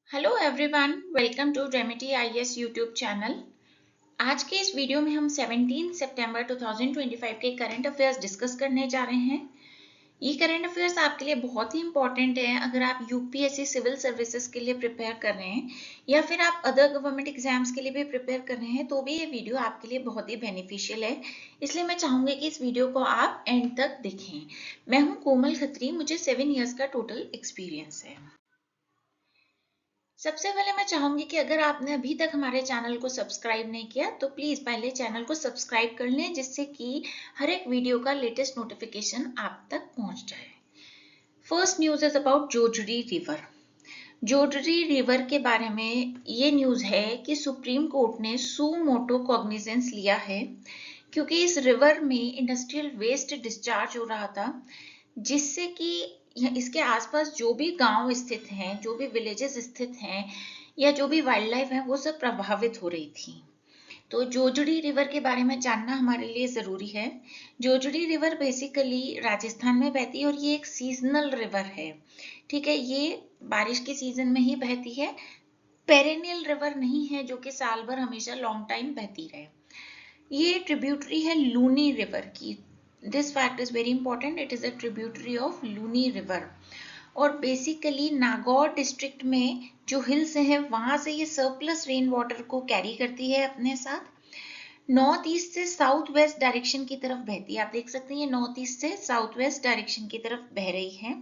Hello everyone, welcome to remedy IAS YouTube channel. आज के इस वीडियो में हम 17 सितंबर 2025 के करंट अफेयर्स डिस्कस करने जा रहे हैं। ये करंट अफेयर्स आपके लिए बहुत ही इंपॉर्टेंट है अगर आप यूपीएससी सिविल सर्विसेज के लिए प्रिपेयर कर रहे हैं या फिर आप अदर गवर्नमेंट एग्जाम्स के लिए भी प्रिपेयर कर रहे हैं, तो भी ये वीडियो आपके लिए बहुत ही बेनिफिशियल है। इसलिए मैं चाहूंगी कि इस वीडियो को आप एंड तक देखें। मैं हूँ कोमल खत्री, मुझे 7 इयर्स का टोटल एक्सपीरियंस है। सबसे पहले मैं चाहूंगी कि अगर आपने अभी तक हमारे चैनल को सब्सक्राइब नहीं किया तो प्लीज पहले चैनल को सब्सक्राइब कर लें, जिससे कि हर एक वीडियो का लेटेस्ट नोटिफिकेशन आप तक पहुंच जाए। First news is about Jojari river. Jojari river के बारे में ये न्यूज है कि सुप्रीम कोर्ट ने सू मोटो कॉग्निजेंस लिया है, क्योंकि इस रिवर में इंडस्ट्रियल वेस्ट डिस्चार्ज हो रहा था, जिससे कि इसके आसपास जो भी गांव स्थित हैं, जो भी विलेजेस स्थित हैं या जो भी वाइल्ड लाइफ है, वो सब प्रभावित हो रही थी। तो जोजड़ी रिवर के बारे में जानना हमारे लिए जरूरी है। जोजड़ी रिवर बेसिकली राजस्थान में बहती है और ये एक सीजनल रिवर है। ठीक है, ये बारिश के सीजन में ही बहती है, पेरेनियल रिवर नहीं है जो कि साल भर हमेशा लॉन्ग टाइम बहती रहे। ये ट्रिब्यूटरी है लूनी रिवर की। This fact is very important, it is a tributary of Luni river. और बेसिकली नागौर डिस्ट्रिक्ट में जो हिल्स है वहां से ये सरप्लस रेन वाटर को कैरी करती है अपने साथ। नॉर्थ ईस्ट से साउथ वेस्ट डायरेक्शन की तरफ बहती है। आप देख सकते हैं ये नॉर्थ ईस्ट से साउथ वेस्ट डायरेक्शन की तरफ बह रही है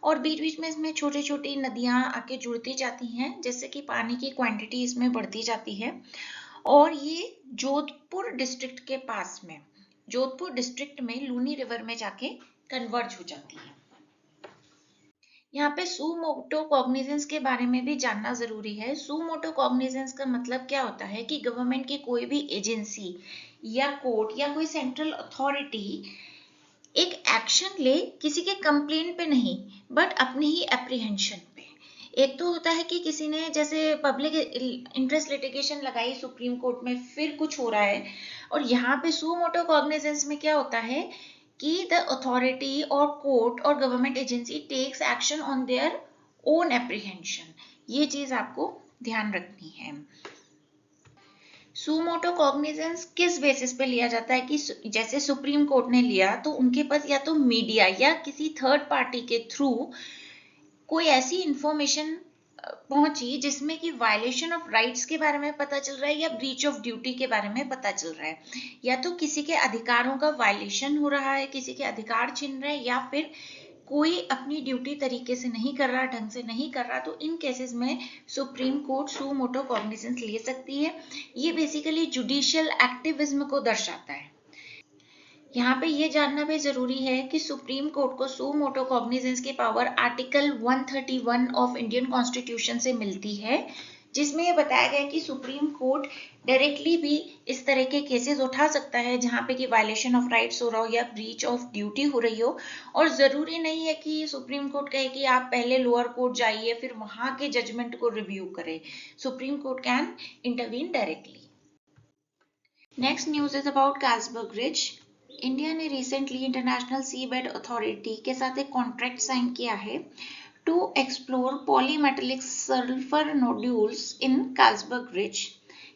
और बीच बीच में इसमें छोटी छोटी नदियां आके जुड़ती जाती हैं, जिससे कि पानी की क्वांटिटी इसमें बढ़ती जाती है। और ये जोधपुर डिस्ट्रिक्ट के पास में, जोधपुर डिस्ट्रिक्ट में लूनी रिवर में जाके कन्वर्ज हो जाती है। यहाँ पे सू मोटो कॉग्निजेंस के बारे में भी जानना जरूरी है। सू मोटो कॉग्निजेंस का मतलब क्या होता है कि गवर्नमेंट की कोई भी एजेंसी या कोर्ट या कोई सेंट्रल अथॉरिटी एक एक्शन ले किसी के कंप्लेंट पे नहीं, बट अपने ही एप्रीहेंशन पे। एक तो होता है कि किसी ने जैसे पब्लिक इंटरेस्ट लिटिगेशन लगाई सुप्रीम कोर्ट में, फिर कुछ हो रहा है, और यहाँ पे सू मोटो कॉग्निजेंस में क्या होता है कि द अथॉरिटी और कोर्ट और government agency takes action on their own apprehension. ये चीज आपको ध्यान रखनी है। सुमोटो कॉग्निजेंस किस बेसिस पे लिया जाता है कि जैसे सुप्रीम कोर्ट ने लिया तो उनके पास या तो मीडिया या किसी थर्ड पार्टी के थ्रू कोई ऐसी इंफॉर्मेशन पहुंची जिसमें कि वायलेशन ऑफ राइट्स के बारे में पता चल रहा है या ब्रीच ऑफ ड्यूटी के बारे में पता चल रहा है, या तो किसी के अधिकारों का वायलेशन हो रहा है, किसी के अधिकार छिन रहे हैं, या फिर कोई अपनी ड्यूटी तरीके से नहीं कर रहा, ढंग से नहीं कर रहा, तो इन केसेस में सुप्रीम कोर्ट सू मोटो कॉग्निजेंस ले सकती है। ये बेसिकली जुडिशियल एक्टिविज्म को दर्शाता है। यहाँ पे ये जानना भी जरूरी है कि सुप्रीम कोर्ट को सू मोटो कॉग्निजेंस की power article 131 of Indian constitution से मिलती है, जिसमें ये बताया गया है कि सुप्रीम कोर्ट डायरेक्टली भी इस तरह के केसेस उठा सकता है जहां पे कि वायलेशन ऑफ राइट्स हो रहा हो या ब्रीच ऑफ ड्यूटी हो रही हो। और जरूरी नहीं है कि सुप्रीम कोर्ट कहे कि आप पहले लोअर कोर्ट जाइए फिर वहां के जजमेंट को रिव्यू करें। Supreme Court can intervene directly. Next news is about Carlsberg Ridge. India ने recently international seabed authority के साथ एक कॉन्ट्रैक्ट साइन किया है to explore polymetallic sulphur nodules in Carlsberg Ridge.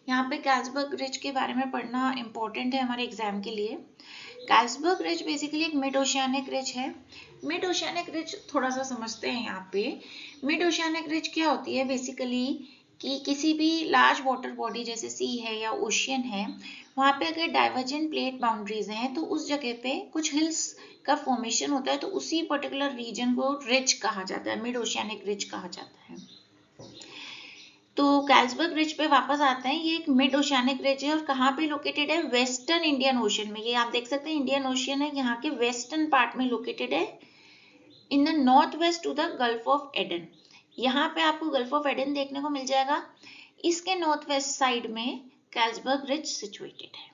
यहाँ पे कैल्सबर्ग रिज के बारे में पढ़ना इंपॉर्टेंट है हमारे एग्जाम के लिए। कैल्सबर्ग रिज बेसिकली एक मिड ओशियानिक रिज है। मिड ओशियानिक रिज थोड़ा सा समझते हैं। यहाँ पे मिड ओशियानिक रिज क्या होती है बेसिकली कि किसी भी लार्ज वाटर बॉडी जैसे सी है या ओशियन है, वहां पे अगर डाइवर्जेंट प्लेट बाउंड्रीज हैं तो उस जगह पे कुछ हिल्स का फॉर्मेशन होता है, तो उसी पर्टिकुलर रीजन को रिज कहा जाता है, मिड ओशियानिक रिज कहा जाता है। तो कैल्सबर्ग रिज पे वापस आते हैं। ये एक मिड ओशियानिक रिज है और कहाँ पे लोकेटेड है? वेस्टर्न इंडियन ओशन में। ये आप देख सकते हैं इंडियन ओशियन है, यहाँ के वेस्टर्न पार्ट में लोकेटेड है, in the north west to the Gulf of Aden. यहाँ पे आपको गल्फ ऑफ एडन देखने को मिल जाएगा। इसके नॉर्थ वेस्ट साइड में कैल्सबर्ग रिज सिचुएटेड है।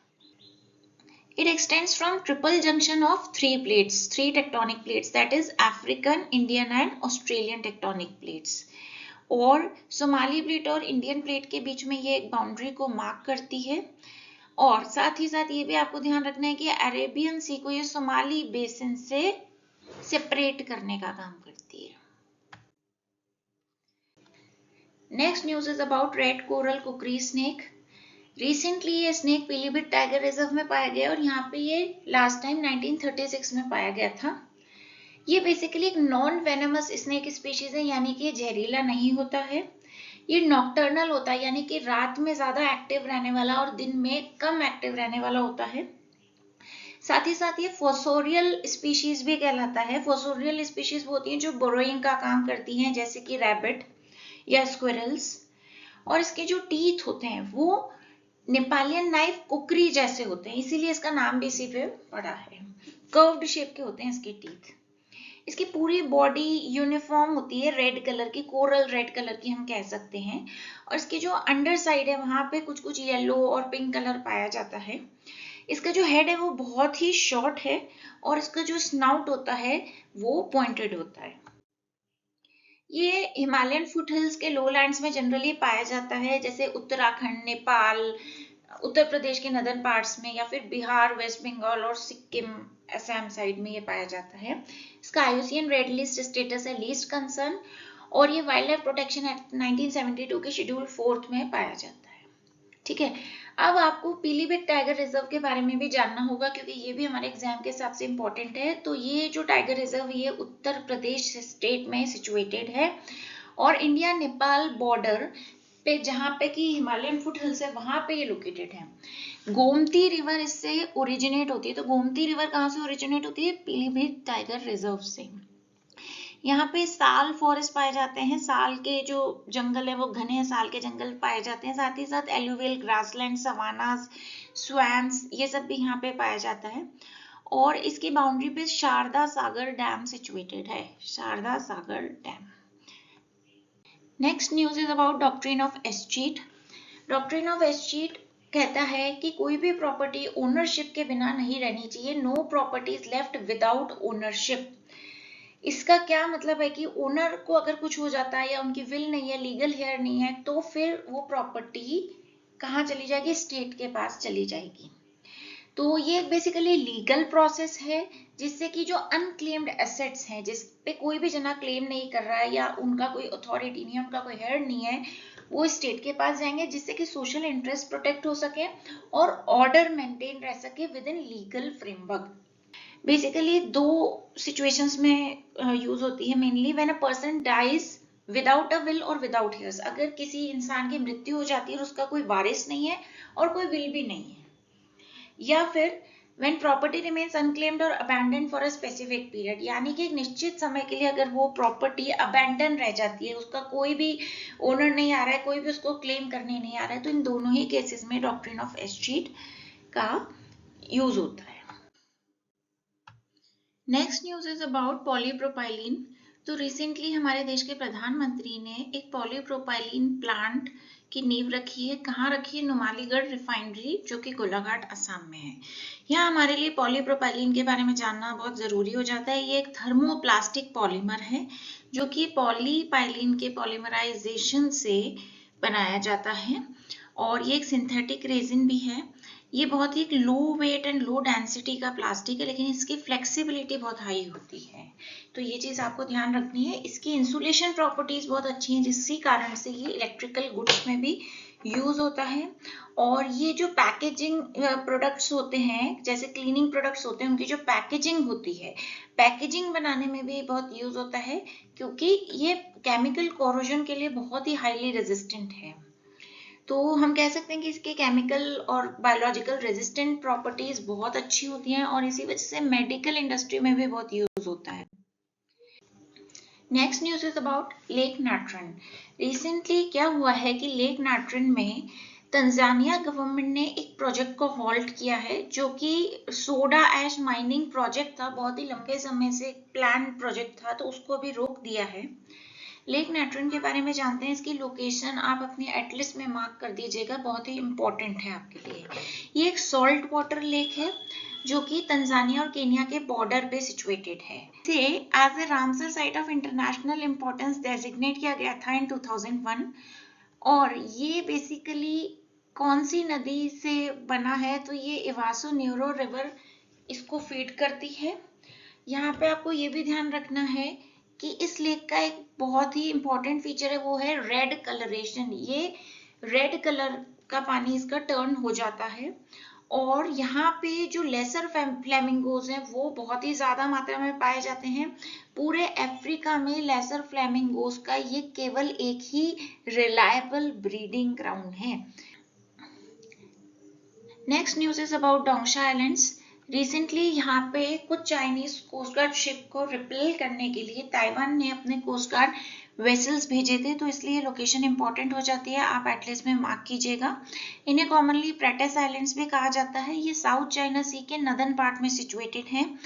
It extends from triple junction of three plates, three tectonic plates, that is African, Indian and Australian tectonic plates. और सोमाली प्लेट और इंडियन प्लेट के बीच में ये एक बाउंड्री को मार्क करती है। और साथ ही साथ ये भी आपको ध्यान रखना है कि अरेबियन सी को ये सोमाली बेसिन से सेपरेट करने का काम करती है। Next news is about red coral cookery snake. Recently ये स्नेक पीलीभीत टाइगर रिजर्व में पाया गया और यहाँ पे ये लास्ट टाइम 1936 में पाया गया था। ये बेसिकली एक नॉन वेनमस स्नेक स्पीशीज है, यानी कि जहरीला नहीं होता है। ये नॉक्टर्नल होता है, यानी कि रात में ज्यादा एक्टिव रहने वाला और दिन में कम एक्टिव रहने वाला होता है। साथ ही साथ ये फोसोरियल स्पीशीज भी कहलाता है। फोसोरियल स्पीशीज वो होती हैं जो बोरोइंग का काम करती हैं, जैसे कि रैबिट या स्क्विरल्स। और इसके जो टीथ होते हैं वो नेपालियन नाइफ कुकरी जैसे होते हैं, इसीलिए इसका नाम भी इसी पे पड़ा है। कर्व्ड शेप के होते हैं इसके टीथ। इसकी पूरी बॉडी यूनिफॉर्म होती है, रेड कलर की, कोरल रेड कलर की हम कह सकते हैं। और इसकी जो अंडर साइड है वहां पे कुछ कुछ येलो और पिंक कलर पाया जाता है। इसका जो हेड है वो बहुत ही शॉर्ट है और इसका जो स्नाउट होता है वो पॉइंटेड होता है। ये हिमालयन फुटहिल्स के लोलैंड्स में जनरली पाया जाता है, जैसे उत्तराखंड, नेपाल, उत्तर प्रदेश के नदर्न पार्ट्स में, या फिर बिहार, वेस्ट बंगाल और सिक्किम, असम साइड में ये पाया जाता है। इसका IUCN रेड लिस्ट स्टेटस है लीस्ट कंसर्न और ये वाइल्ड लाइफ प्रोटेक्शन एक्ट 1972 के शेड्यूल 4 में पाया जाता है। ठीक है, अब आपको पीलीभीत टाइगर रिजर्व के बारे में भी जानना होगा क्योंकि ये भी हमारे एग्जाम के हिसाब से इम्पोर्टेंट है। तो ये जो टाइगर रिजर्व ये उत्तर प्रदेश स्टेट में सिचुएटेड है और इंडिया नेपाल बॉर्डर पे, जहाँ पे कि हिमालयन फुटहिल्स है वहां पे ये लोकेटेड है। गोमती रिवर इससे ओरिजिनेट होती है। तो गोमती रिवर कहाँ से ओरिजिनेट होती है? पीलीभीत टाइगर रिजर्व से। यहाँ पे साल फॉरेस्ट पाए जाते हैं, साल के जो जंगल है वो घने साल के जंगल पाए जाते हैं। साथ ही साथ एलुवियल ग्रासलैंड, सवानास, स्वैम्स, ये सब भी यहाँ पे पाया जाता है। और इसकी बाउंड्री पे शारदा सागर डैम सिचुएटेड है, Sharda Sagar dam. Next news is about doctrine of escheat. Doctrine of escheat कहता है कि कोई भी प्रॉपर्टी ओनरशिप के बिना नहीं रहनी चाहिए। No property is left without ownership. इसका क्या मतलब है कि ओनर को अगर कुछ हो जाता है या उनकी विल नहीं है, लीगल हेयर नहीं है, तो फिर वो प्रॉपर्टी कहाँ चली जाएगी? स्टेट के पास चली जाएगी। तो ये बेसिकली लीगल प्रोसेस है जिससे कि जो अनक्लेम्ड एसेट्स हैं, जिस पे कोई भी जना क्लेम नहीं कर रहा है या उनका कोई अथॉरिटी नहीं है, उनका कोई हेयर नहीं है, वो स्टेट के पास जाएंगे जिससे कि सोशल इंटरेस्ट प्रोटेक्ट हो सके और ऑर्डर मेंटेन रह सके within legal framework. Basically दो सिचुएशंस में यूज होती है mainly. When a person dies without a will और विदाउट हेयर्स, अगर किसी इंसान की मृत्यु हो जाती है और उसका कोई वारिस नहीं है और कोई विल भी नहीं है। या फिर when property remains unclaimed or abandoned for a specific period, यानी कि एक निश्चित समय के लिए अगर वो प्रॉपर्टी अबैंडन रह जाती है, उसका कोई भी ओनर नहीं आ रहा है, कोई भी उसको क्लेम करने नहीं आ रहा है, तो इन दोनों ही केसेस में डॉक्ट्रिन ऑफ एस्चीट का यूज होता है। Next news is about polypropylene. तो रिसेंटली हमारे देश के प्रधानमंत्री ने एक पॉलीप्रोपाइलीन प्लांट की नींव रखी है। कहाँ रखी है? नुमालीगढ़ रिफाइनरी, जो कि गोलाघाट असम में है। यहाँ हमारे लिए पॉलीप्रोपाइलीन के बारे में जानना बहुत जरूरी हो जाता है। ये एक थर्मोप्लास्टिक पॉलीमर है जो कि पॉलीपाइलीन के पॉलीमराइजेशन से बनाया जाता है और ये एक सिंथेटिक रेजिन भी है। ये बहुत ही लो वेट एंड लो डेंसिटी का प्लास्टिक है, लेकिन इसकी फ्लेक्सिबिलिटी बहुत हाई होती है। तो ये चीज आपको ध्यान रखनी है। इसकी इंसुलेशन प्रॉपर्टीज बहुत अच्छी हैं, जिसके कारण से ये इलेक्ट्रिकल गुड्स में भी यूज होता है। और ये जो पैकेजिंग प्रोडक्ट्स होते हैं, जैसे क्लीनिंग प्रोडक्ट्स होते हैं, उनकी जो पैकेजिंग होती है, पैकेजिंग बनाने में भी बहुत यूज होता है, क्योंकि ये केमिकल कोरोजन के लिए बहुत ही हाईली रेजिस्टेंट है। तो हम कह सकते हैं कि इसके केमिकल और बायोलॉजिकल रेजिस्टेंट प्रॉपर्टीज बहुत अच्छी होती हैं और इसी वजह से मेडिकल इंडस्ट्री में भी बहुत यूज होता है। Next news is about Lake Natron. Recently क्या हुआ है कि लेक नाट्रन में तंजानिया गवर्नमेंट ने एक प्रोजेक्ट को हॉल्ट किया है, जो कि सोडा ऐश माइनिंग प्रोजेक्ट था। बहुत ही लंबे समय से प्लान प्रोजेक्ट था, तो उसको भी रोक दिया है। लेक नाट्रन के बारे में जानते हैं। इसकी लोकेशन आप अपनी एटलिस्ट में मार्क कर दीजिएगा, बहुत ही इंपॉर्टेंट है आपके लिए। ये एक सॉल्ट वाटर लेक है जो कि तंजानिया और केनिया के बॉर्डर पे सिचुएटेड है। इसे as a Ramsar site of international importance designate किया गया था इन 2001। और ये बेसिकली कौन सी नदी से बना है? तो ये इवासो न्यूरो रिवर इसको फीड करती है। यहाँ पे आपको ये भी ध्यान रखना है कि इस लेक का एक बहुत ही इंपॉर्टेंट फीचर है, वो है रेड कलरेशन। ये रेड कलर का पानी इसका टर्न हो जाता है। और यहाँ पे जो लेसर फ्लेमिंगोज हैं वो बहुत ही ज्यादा मात्रा में पाए जाते हैं। पूरे अफ्रीका में लेसर फ्लेमिंगोज का ये केवल एक ही रिलायबल ब्रीडिंग ग्राउंड है। Next news is about Dongsha islands. Recently यहाँ पे कुछ चाइनीज कोस्ट गार्ड शिप को रिपेल करने के लिए ताइवान ने अपने कोस्ट गार्ड वेसल्स भेजे थे, तो इसलिए लोकेशन इंपॉर्टेंट हो जाती है, आप एटलीस्ट में मार्क कीजिएगा। इन्हें कॉमनली प्रेटिस आइलैंड्स भी कहा जाता है। ये साउथ चाइना सी के नदर्न पार्ट में सिचुएटेड हैं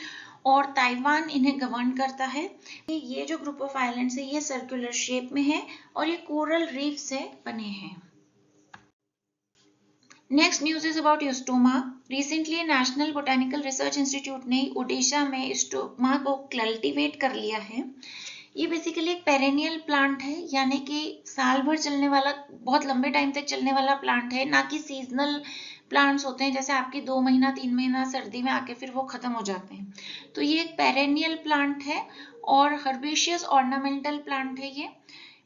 और ताइवान इन्हें गवर्न करता है। ये जो ग्रुप ऑफ आइलैंड्स है ये सर्कुलर शेप में है और ये कोरल रीफ से बने हैं। Next news is about Eustoma. Recently national botanical research institute ने ओडिशा में यूस्टोमा को कल्टीवेट कर लिया है। ये बेसिकली एक पेरेनियल प्लांट है, यानी कि साल भर चलने वाला, बहुत लंबे टाइम तक चलने वाला प्लांट है, ना कि सीजनल प्लांट्स होते हैं जैसे आपकी 2 महीना 3 महीना सर्दी में आके फिर वो खत्म हो जाते हैं। तो ये एक पेरेनियल प्लांट है और हर्बेशियस ऑर्नामेंटल प्लांट है। ये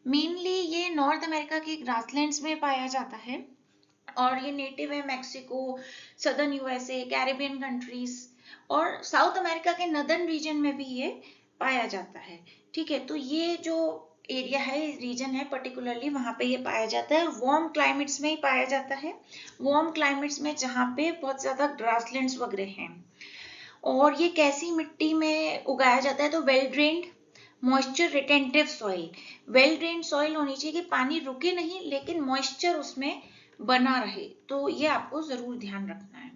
मेनली ये नॉर्थ अमेरिका के ग्रासलैंड्स में पाया जाता है और ये नेटिव है Mexico, southern USA, Caribbean countries और साउथ अमेरिका के नदर्न रीजन में भी ये पाया जाता है। ठीक है, तो ये जो एरिया है, रीजन है पर्टिकुलरली, वहां पे ये पाया जाता है। वार्म क्लाइमेट्स में ही पाया जाता है, वार्म क्लाइमेट्स में जहाँ पे बहुत ज्यादा ग्रासलैंड्स वगैरह हैं। और ये कैसी मिट्टी में उगाया जाता है, तो well drained moisture retentive soil. Well drained soil होनी चाहिए कि पानी रुके नहीं लेकिन मॉइस्चर उसमें बना रहे, तो ये आपको जरूर ध्यान रखना है।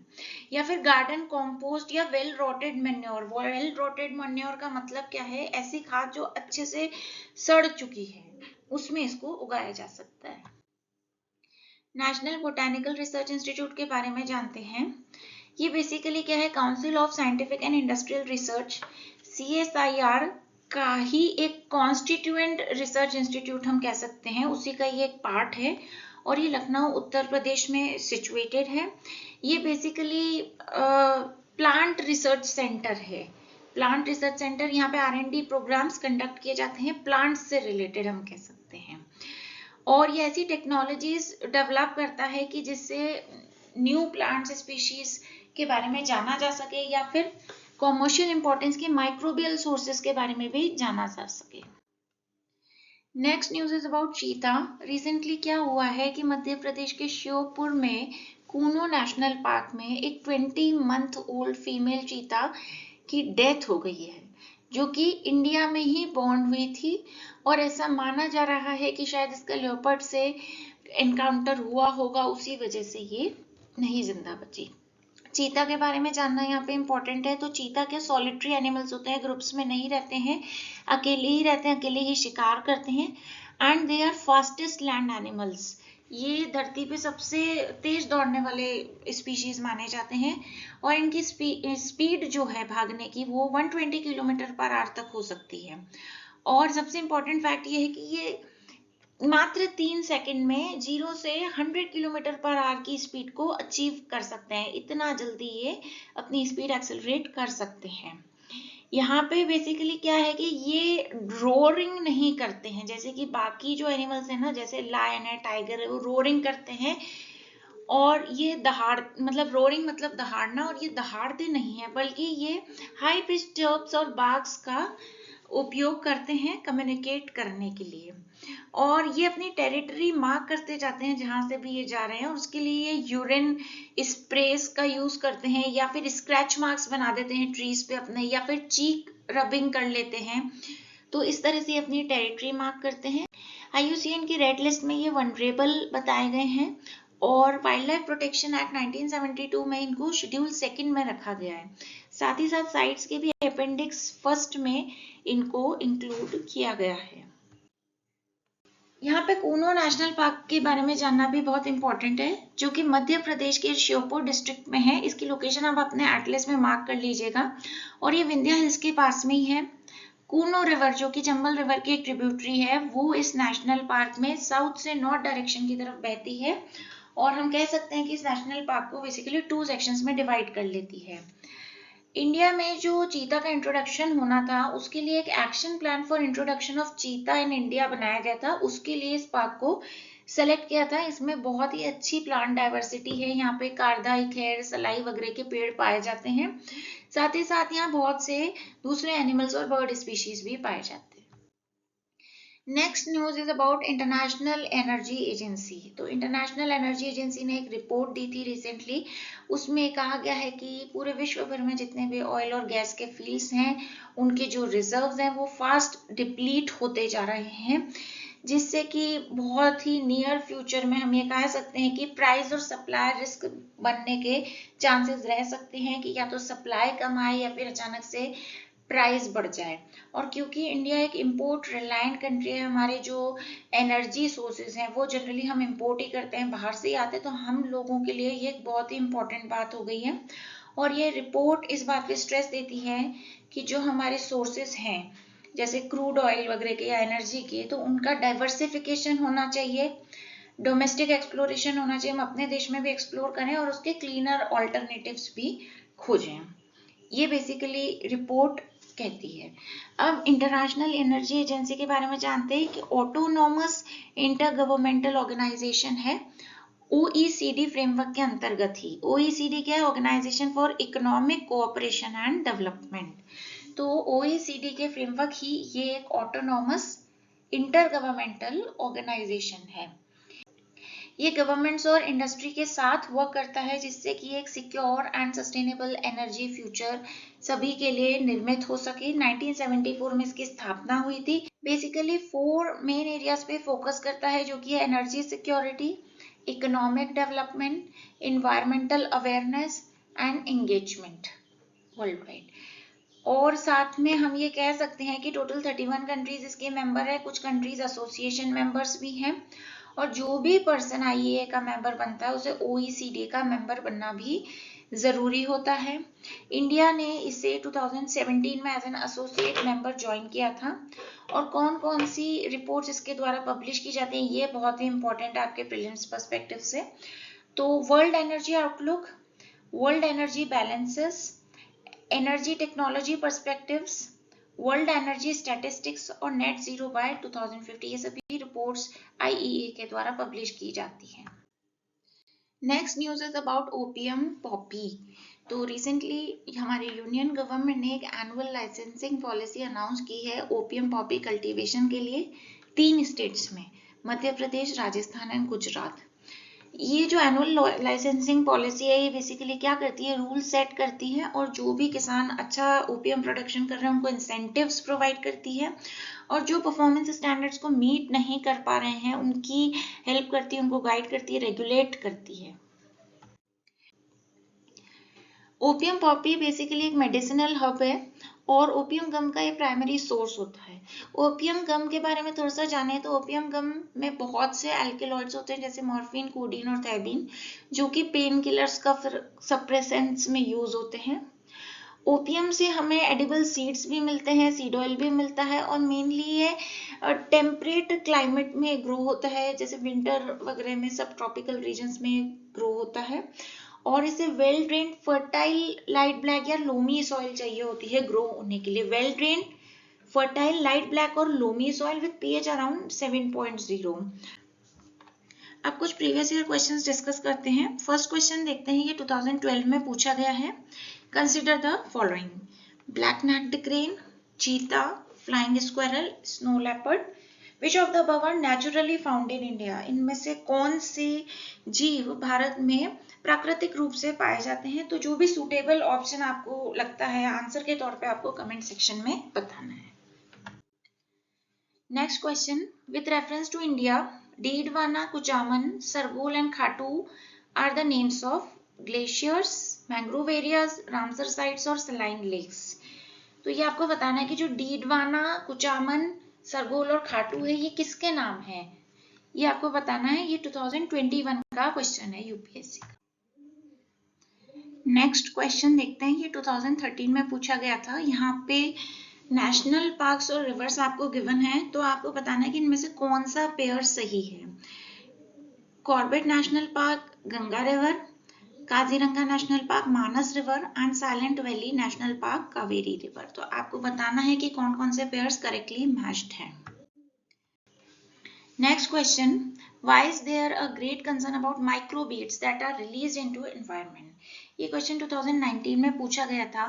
या फिर गार्डन कॉम्पोस्ट या well rotted manure. Well rotted manure का मतलब क्या है, ऐसी खाद जो अच्छे से सड़ चुकी है, उसमें इसको उगाया जा सकता है। नेशनल बोटेनिकल रिसर्च इंस्टीट्यूट के बारे में जानते हैं। ये बेसिकली क्या है, council of scientific and industrial research, CSIR का ही एक कॉन्स्टिट्यूएंट रिसर्च इंस्टीट्यूट हम कह सकते हैं, उसी का ये एक पार्ट है और ये लखनऊ उत्तर प्रदेश में सिचुएटेड है। ये बेसिकली प्लांट रिसर्च सेंटर है। प्लांट रिसर्च सेंटर, यहाँ पे R&D प्रोग्राम्स कंडक्ट किए जाते हैं प्लांट्स से रिलेटेड हम कह सकते हैं। और ये ऐसी टेक्नोलॉजीज डेवलप करता है कि जिससे न्यू प्लांट्स स्पीशीज के बारे में जाना जा सके या फिर कॉमर्शियल इंपॉर्टेंस के माइक्रोबियल सोर्सेज के बारे में भी जाना जा सके। नेक्स्ट न्यूज इज अबाउट चीता। रिसेंटली क्या हुआ है कि मध्य प्रदेश के श्योपुर में कूनो नेशनल पार्क में एक 20 मंथ ओल्ड फीमेल चीता की डेथ हो गई है, जो कि इंडिया में ही बॉर्न हुई थी और ऐसा माना जा रहा है कि शायद इसका लेपर्ड से एनकाउंटर हुआ होगा, उसी वजह से ये नहीं जिंदा बची। चीता के बारे में जानना यहाँ पे इम्पोर्टेंट है। तो चीता के सॉलिटरी एनिमल्स होते हैं, ग्रुप्स में नहीं रहते हैं, अकेले ही रहते हैं, अकेले ही शिकार करते हैं and they are fastest land animals. ये धरती पे सबसे तेज दौड़ने वाले स्पीशीज माने जाते हैं और इनकी स्पीड जो है भागने की वो 120 किलोमीटर पर आवर तक हो सकती है। और सबसे इम्पोर्टेंट फैक्ट ये है कि ये मात्र 3 सेकंड में 0 से 100 किलोमीटर पर आवर की स्पीड को अचीव कर सकते हैं। इतना जल्दी ये अपनी स्पीड एक्सेलरेट कर सकते हैं। यहाँ पे बेसिकली क्या है कि ये रोरिंग नहीं करते हैं, जैसे कि बाकी जो एनिमल्स है ना, जैसे लायन है, टाइगर है, वो रोरिंग करते हैं और ये मतलब रोरिंग मतलब दहाड़ना, और ये दहाड़ते नहीं है बल्कि ये हाई पिच चर्प्स और बार्क्स का उपयोग करते हैं कम्युनिकेट करने के लिए। और ये अपनी टेरिटरी मार्क करते जाते हैं जहां से भी ये जा रहे हैं और उसके लिए ये यूरिन स्प्रेस का यूज करते हैं या फिर स्क्रैच मार्क्स बना देते हैं ट्रीज पे अपने, या फिर चीक रबिंग कर लेते हैं। तो इस तरह से अपनी टेरिटरी मार्क करते हैं। IUCN की रेड लिस्ट में ये वनरेबल बताए गए हैं और वाइल्ड लाइफ प्रोटेक्शन एक्ट 1972 में इनको शेड्यूल 2 में रखा गया है। साथ ही साथ साइट्स के भी अपेंडिक्स 1 में इनको इंक्लूड किया गया है। यहाँ पे कूनो नेशनल पार्क के बारे में जानना भी बहुत इंपॉर्टेंट है, जो कि मध्य प्रदेश के श्योपुर डिस्ट्रिक्ट में है। इसकी लोकेशन आप अपने एटलस में मार्क कर लीजिएगा और ये विंध्या हिल्स के पास में ही है। कूनो रिवर, जो कि चंबल रिवर की एक ट्रिब्यूटरी है, वो इस नेशनल पार्क में साउथ से नॉर्थ डायरेक्शन की तरफ बहती है और हम कह सकते हैं कि इस नेशनल पार्क को बेसिकली 2 सेक्शंस में डिवाइड कर लेती है। इंडिया में जो चीता का इंट्रोडक्शन होना था, उसके लिए एक action plan for introduction of चीता इन इंडिया बनाया गया था। उसके लिए इस पार्क को सेलेक्ट किया था। इसमें बहुत ही अच्छी प्लांट डाइवर्सिटी है। यहाँ पे कारदाई, खैर, सलाई वगैरह के पेड़ पाए जाते हैं। साथ ही साथ यहाँ बहुत से दूसरे एनिमल्स और बर्ड स्पीशीज भी पाए जाते हैं। Next news is about international energy agency. तो इंटरनेशनल एनर्जी एजेंसी ने एक रिपोर्ट दी थी रिसेंटली। उसमें कहा गया है कि पूरे विश्व भर में जितने भी ऑयल और गैस के फील्ड्स हैं, उनके जो रिजर्व्स हैं वो फास्ट डिप्लीट होते जा रहे हैं, जिससे कि बहुत ही नियर फ्यूचर में हम ये कह सकते हैं कि प्राइस और सप्लाई रिस्क बनने के चांसेस रह सकते हैं कि या तो सप्लाई कम आए या फिर अचानक से प्राइस बढ़ जाए। और क्योंकि इंडिया एक इंपोर्ट रिलायंट कंट्री है, हमारे जो एनर्जी सोर्सेज हैं वो जनरली हम इंपोर्ट ही करते हैं, बाहर से ही आते हैं, तो हम लोगों के लिए ये एक बहुत ही इंपॉर्टेंट बात हो गई है। और ये रिपोर्ट इस बात पे स्ट्रेस देती है कि जो हमारे सोर्सेज हैं जैसे क्रूड ऑयल वगैरह के या एनर्जी के, तो उनका डाइवर्सिफिकेशन होना चाहिए, डोमेस्टिक एक्सप्लोरेशन होना चाहिए, हम अपने देश में भी एक्सप्लोर करें और उसके क्लीनर ऑल्टरनेटिव्स भी खोजें। ये बेसिकली रिपोर्ट कहती है। अब इंटरनेशनल एनर्जी एजेंसी के बारे में जानते हैं कि ऑटोनॉमस इंटर गवर्नमेंटल ऑर्गेनाइजेशन है, OECD फ्रेमवर्क के अंतर्गत ही। OECD क्या है? Organisation for economic cooperation and development. तो OECD के फ्रेमवर्क ही ये एक ऑटोनॉमस इंटर गवर्नमेंटल ऑर्गेनाइजेशन है। ये गवर्नमेंट्स और इंडस्ट्री के साथ वर्क करता है, जिससे कि एक secure and sustainable energy future सभी के लिए निर्मित हो सके। 1974 में इसकी स्थापना हुई थी। बेसिकली 4 मेन एरियाज पे फोकस करता है, जो कि है energy security, economic development, environmental awareness and engagement world wide. और साथ में हम ये कह सकते हैं कि टोटल 31 कंट्रीज इसके मेंबर है। कुछ कंट्रीज एसोसिएशन मेंबर्स भी हैं। और जो भी पर्सन IEA का मेंबर बनता है उसे OECD का मेंबर बनना भी जरूरी होता है। इंडिया ने इसे 2017 में as an associate member join किया था। और कौन कौन सी रिपोर्ट्स इसके द्वारा पब्लिश की जाती हैं, ये बहुत ही इंपॉर्टेंट है आपके प्रीलिम्स पर्सपेक्टिव से। तो world energy outlook, world energy balances, energy technology perspectives, world energy statistics और नेट जीरो बाय 2050, ये सभी रिपोर्ट्स IEA के द्वारा पब्लिश की जाती हैं। Next news is about opium Poppy. तो रिसेंटली हमारे यूनियन गवर्नमेंट ने एक एनुअल लाइसेंसिंग पॉलिसी अनाउंस की है ओपियम पॉपी कल्टीवेशन के लिए 3 स्टेट्स में, मध्य प्रदेश, राजस्थान एंड गुजरात। ये जो एनुअल लाइसेंसिंग पॉलिसी है, ये बेसिकली क्या करती है? रूल सेट करती है और जो भी किसान अच्छा ओपीएम प्रोडक्शन कर रहे हैं उनको इंसेंटिव्स प्रोवाइड करती है, और जो परफॉर्मेंस स्टैंडर्ड्स को मीट नहीं कर पा रहे हैं उनकी हेल्प करती है, उनको गाइड करती है, रेगुलेट करती है। ओपियम पॉपी बेसिकली एक मेडिसिनल हब है और ओपियम गम का ये प्राइमरी सोर्स होता है। ओपियम गम के बारे में थोड़ा सा जाने तो ओपियम गम में बहुत से एल्केलॉइड्स होते हैं, जैसे मॉर्फिन, कोडीन और थैबीन, जो कि पेन किलर्स का सप्रेसेंट्स में यूज होते हैं। ओपियम से हमें एडिबल सीड्स भी मिलते हैं, सीड ऑयल भी मिलता है, और मेनली ये टेम्परेट क्लाइमेट में ग्रो होता है, जैसे विंटर वगैरह में, सब ट्रॉपिकल रीजन्स में ग्रो होता है। और इसे well drained fertile light black या लोमी सॉइल चाहिए होती है ग्रो होने के लिए। Well drained fertile light black और loamy soil with pH around 7.0। अब कुछ प्रीवियस ईयर क्वेश्चंस डिस्कस करते हैं। फर्स्ट क्वेश्चन देखते हैं, ये 2012 में पूछा गया है। Consider the following: black necked crane, cheetah, flying squirrel, snow leopard. Which of the above are naturally found in India? इनमें से कौन से जीव भारत में प्राकृतिक रूप से पाए जाते हैं? तो जो भी सुटेबल ऑप्शन आपको लगता है आंसर के तौर पे आपको कमेंट सेक्शन में बताना है। Next question, with reference to India, Didwana, Kuchaman, Sargol and Khatu are the names of glaciers, mangrove areas, Ramsar sites और सलाइन लेक्स। तो ये आपको बताना है कि जो डीडवाना, कुचामन, सरगोल और खाटू है, ये किसके नाम है, ये आपको बताना है। ये 2021 का क्वेश्चन है यूपीएससी का। नेक्स्ट क्वेश्चन देखते हैं, ये 2013 में पूछा गया था। यहाँ पे नेशनल पार्क्स और रिवर्स आपको गिवन है, तो आपको बताना है कि इनमें से कौन सा पेयर सही है। Corbett national park, Ganga river, Kaziranga national park, Manas river and silent valley national park, Kaveri river. तो आपको बताना है कि कौन कौन से पेयर्स करेक्टली मैच्ड हैं। Next question, why is there a great concern about microbeads that are released into environment? ये क्वेश्चन 2019 में पूछा गया था।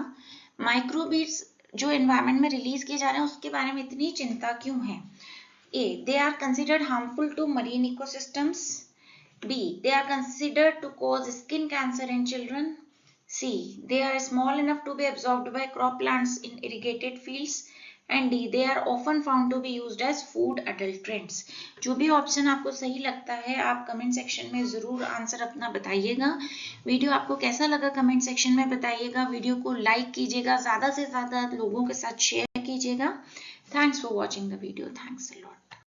माइक्रोबीड्स जो एनवायरनमेंट में रिलीज किए जा रहे हैं उसके बारे में इतनी चिंता क्यों है? A, they are considered harmful to marine ecosystems. B, they are considered to cause skin cancer in children. C, they are small enough to be absorbed by crop plants in irrigated fields. And D, they are often found to be used as food adulterants. जो भी option आपको सही लगता है आप comment section में ज़रूर answer अपना बताइएगा। वीडियो आपको कैसा लगा कमेंट सेक्शन में बताइएगा। वीडियो को लाइक कीजिएगा, ज़्यादा से ज़्यादा लोगों के साथ शेयर कीजिएगा। Thanks for watching the video. Thanks a lot.